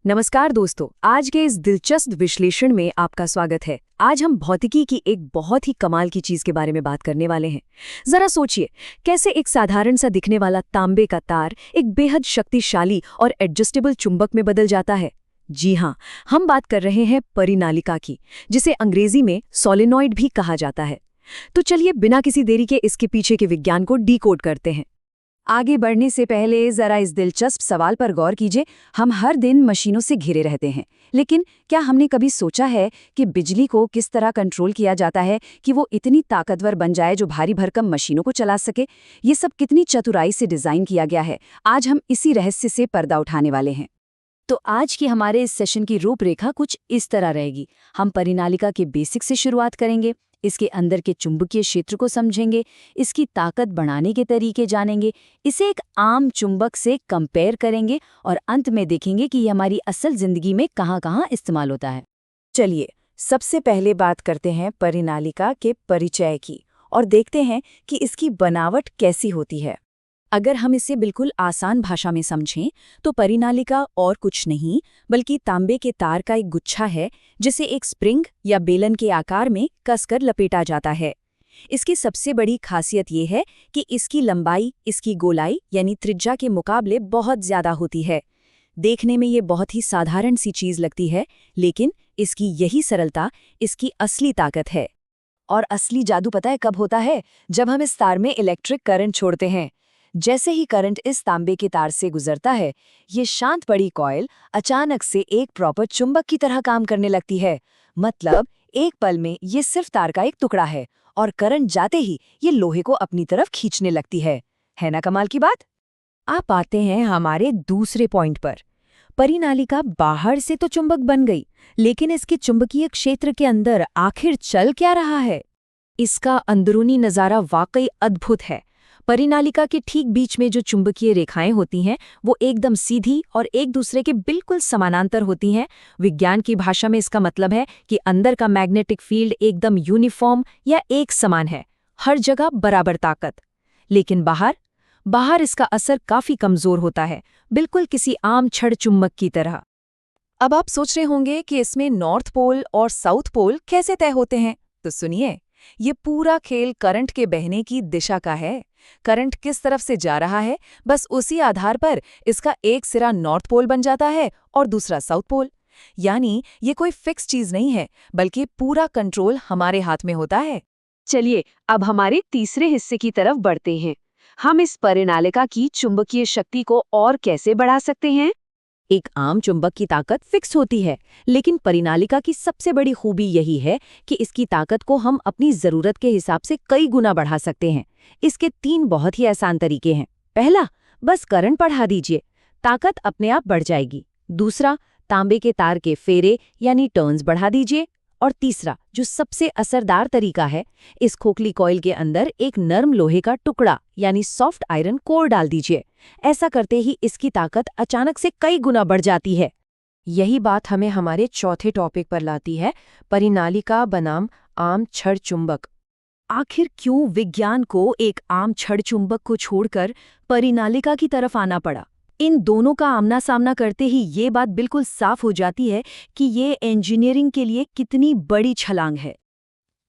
नमस्कार दोस्तों, आज के इस दिलचस्प विश्लेषण में आपका स्वागत है। आज हम भौतिकी की एक बहुत ही कमाल की चीज के बारे में बात करने वाले हैं। जरा सोचिए, कैसे एक साधारण सा दिखने वाला तांबे का तार एक बेहद शक्तिशाली और एडजस्टेबल चुंबक में बदल जाता है। जी हाँ, हम बात कर रहे हैं परिनालिका की, जिसे अंग्रेजी में सोलेनॉइड भी कहा जाता है। तो चलिए बिना किसी देरी के इसके पीछे के विज्ञान को डीकोड करते हैं। आगे बढ़ने से पहले जरा इस दिलचस्प सवाल पर गौर कीजिए। हम हर दिन मशीनों से घिरे रहते हैं, लेकिन क्या हमने कभी सोचा है कि बिजली को किस तरह कंट्रोल किया जाता है कि वो इतनी ताकतवर बन जाए जो भारी भरकम मशीनों को चला सके? ये सब कितनी चतुराई से डिजाइन किया गया है। आज हम इसी रहस्य से पर्दा उठाने वाले हैं। तो आज की हमारे इस सेशन की रूपरेखा कुछ इस तरह रहेगी। हम परिनालिका के बेसिक से शुरुआत करेंगे, इसके अंदर के चुंबकीय क्षेत्र को समझेंगे, इसकी ताकत बढ़ाने के तरीके जानेंगे, इसे एक आम चुंबक से कंपेयर करेंगे और अंत में देखेंगे कि ये हमारी असल जिंदगी में कहाँ-कहाँ इस्तेमाल होता है। चलिए, सबसे पहले बात करते हैं परिनालिका के परिचय की और देखते हैं कि इसकी बनावट कैसी होती है। अगर हम इसे बिल्कुल आसान भाषा में समझें तो परिनालिका और कुछ नहीं बल्कि तांबे के तार का एक गुच्छा है, जिसे एक स्प्रिंग या बेलन के आकार में कसकर लपेटा जाता है। इसकी सबसे बड़ी खासियत ये है कि इसकी लंबाई इसकी गोलाई यानी त्रिज्या के मुकाबले बहुत ज्यादा होती है। देखने में ये बहुत ही साधारण सी चीज लगती है, लेकिन इसकी यही सरलता इसकी असली ताकत है। और असली जादू पता है कब होता है? जब हम इस तार में इलेक्ट्रिक करंट छोड़ते हैं। जैसे ही करंट इस तांबे के तार से गुजरता है, ये शांत पड़ी कॉइल अचानक से एक प्रॉपर चुंबक की तरह काम करने लगती है। मतलब एक पल में ये सिर्फ तार का एक टुकड़ा है और करंट जाते ही ये लोहे को अपनी तरफ खींचने लगती है। है ना कमाल की बात? आप आते हैं हमारे दूसरे पॉइंट पर। परिनालिका बाहर से तो चुंबक बन गई, लेकिन इसके चुंबकीय क्षेत्र के अंदर आखिर चल क्या रहा है? इसका अंदरूनी नजारा वाकई अद्भुत है। परिनालिका के ठीक बीच में जो चुंबकीय रेखाएं होती हैं वो एकदम सीधी और एक दूसरे के बिल्कुल समानांतर होती हैं। विज्ञान की भाषा में इसका मतलब है कि अंदर का मैग्नेटिक फील्ड एकदम यूनिफॉर्म या एक समान है, हर जगह बराबर ताकत। लेकिन बाहर इसका असर काफी कमजोर होता है, बिल्कुल किसी आम छड़ चुंबक की तरह। अब आप सोच रहे होंगे कि इसमें नॉर्थ पोल और साउथ पोल कैसे तय होते हैं, तो सुनिए, ये पूरा खेल करंट के बहने की दिशा का है। करंट किस तरफ से जा रहा है, बस उसी आधार पर इसका एक सिरा नॉर्थ पोल बन जाता है और दूसरा साउथ पोल। यानी ये कोई फिक्स चीज नहीं है, बल्कि पूरा कंट्रोल हमारे हाथ में होता है। चलिए अब हमारे तीसरे हिस्से की तरफ बढ़ते हैं। हम इस परिनालिका की चुंबकीय शक्ति को और कैसे बढ़ा सकते हैं? एक आम चुंबक की ताकत फिक्स होती है, लेकिन परिनालिका की सबसे बड़ी खूबी यही है कि इसकी ताकत को हम अपनी जरूरत के हिसाब से कई गुना बढ़ा सकते हैं। इसके 3 बहुत ही आसान तरीके हैं। पहला, बस करंट बढ़ा दीजिए, ताकत अपने आप बढ़ जाएगी। दूसरा, तांबे के तार के फेरे यानी टर्न्स बढ़ा दीजिए। और तीसरा, जो सबसे असरदार तरीका है, इस खोखली कॉइल के अंदर एक नरम लोहे का टुकड़ा यानी सॉफ्ट आयरन कोर डाल दीजिए। ऐसा करते ही इसकी ताकत अचानक से कई गुना बढ़ जाती है। यही बात हमें हमारे चौथे टॉपिक पर लाती है, परिनालिका बनाम आम छड़ चुंबक। आखिर क्यों विज्ञान को एक आम छड़ चुंबक को छोड़कर परिनालिका की तरफ आना पड़ा? इन दोनों का आमना सामना करते ही ये बात बिल्कुल साफ हो जाती है कि ये इंजीनियरिंग के लिए कितनी बड़ी छलांग है।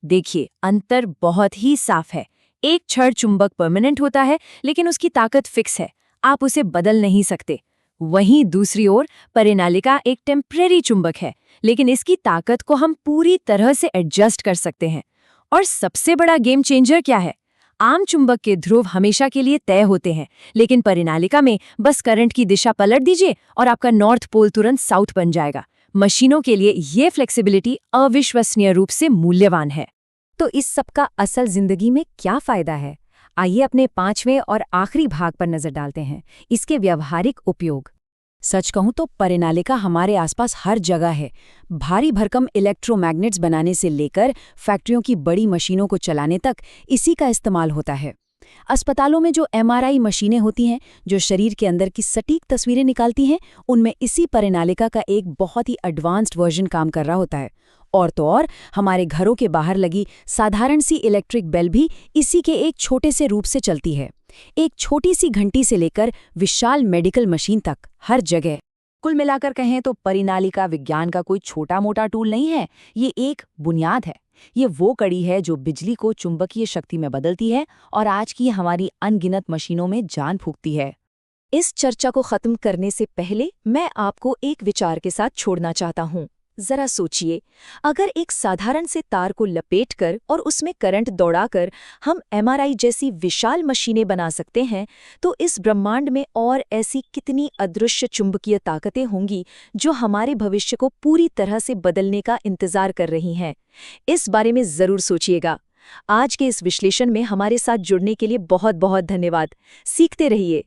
देखिए, अंतर बहुत ही साफ है। एक छड़ चुंबक परमानेंट होता है, लेकिन उसकी ताकत फिक्स है, आप उसे बदल नहीं सकते। वहीं दूसरी ओर परिनालिका एक टेम्परेरी चुंबक है, लेकिन इसकी ताकत को हम पूरी तरह से एडजस्ट कर सकते हैं। और सबसे बड़ा गेम चेंजर क्या है? आम चुंबक के ध्रुव हमेशा के लिए तय होते हैं, लेकिन परिनालिका में बस करंट की दिशा पलट दीजिए और आपका नॉर्थ पोल तुरंत साउथ बन जाएगा। मशीनों के लिए ये फ्लेक्सिबिलिटी अविश्वसनीय रूप से मूल्यवान है। तो इस सब का असल जिंदगी में क्या फायदा है? आइए अपने 5वें और आखिरी भाग पर नजर डालते हैं, इसके व्यावहारिक उपयोग। सच कहूं तो परिनालिका हमारे आसपास हर जगह है। भारी भरकम इलेक्ट्रोमैग्नेट्स बनाने से लेकर फैक्ट्रियों की बड़ी मशीनों को चलाने तक इसी का इस्तेमाल होता है। अस्पतालों में जो MRI मशीनें होती हैं, जो शरीर के अंदर की सटीक तस्वीरें निकालती हैं, उनमें इसी परिनालिका का एक बहुत ही एडवांस्ड वर्जन काम कर रहा होता है। और तो और हमारे घरों के बाहर लगी साधारण सी इलेक्ट्रिक बेल भी इसी के एक छोटे से रूप से चलती है। एक छोटी सी घंटी से लेकर विशाल मेडिकल मशीन तक हर जगह कुल मिलाकर कहें तो परिनालिका विज्ञान का कोई छोटा मोटा टूल नहीं है, ये एक बुनियाद है। ये वो कड़ी है जो बिजली को चुंबकीय शक्ति में बदलती है और आज की हमारी अनगिनत मशीनों में जान फूंकती है। इस चर्चा को खत्म करने से पहले मैं आपको एक विचार के साथ छोड़ना चाहता हूँ। जरा सोचिए, अगर एक साधारण से तार को लपेटकर और उसमें करंट दौड़ाकर हम एमआरआई जैसी विशाल मशीनें बना सकते हैं, तो इस ब्रह्मांड में और ऐसी कितनी अदृश्य चुंबकीय ताकतें होंगी जो हमारे भविष्य को पूरी तरह से बदलने का इंतजार कर रही हैं। इस बारे में जरूर सोचिएगा। आज के इस विश्लेषण में हमारे साथ जुड़ने के लिए बहुत बहुत धन्यवाद। सीखते रहिए।